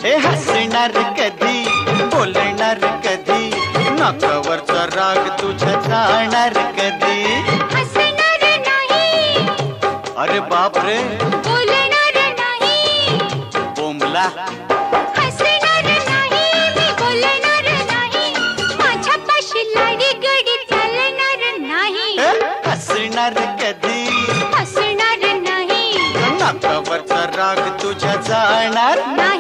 हे हसणार कधी, बोलणार कधी, नाकावरचा राग तुझ्या जाणार कधी. हसणार नाही, अरे बाप रे, बोलणार नाही, बोंबला. हसणार नाही, मी बोलणार नाही, माझ्या पाशी लाडी गडी चालणार नाही. हे हसणार कधी, हसणार नाही, नाकावरचा राग तुझ्या जाणार नाही.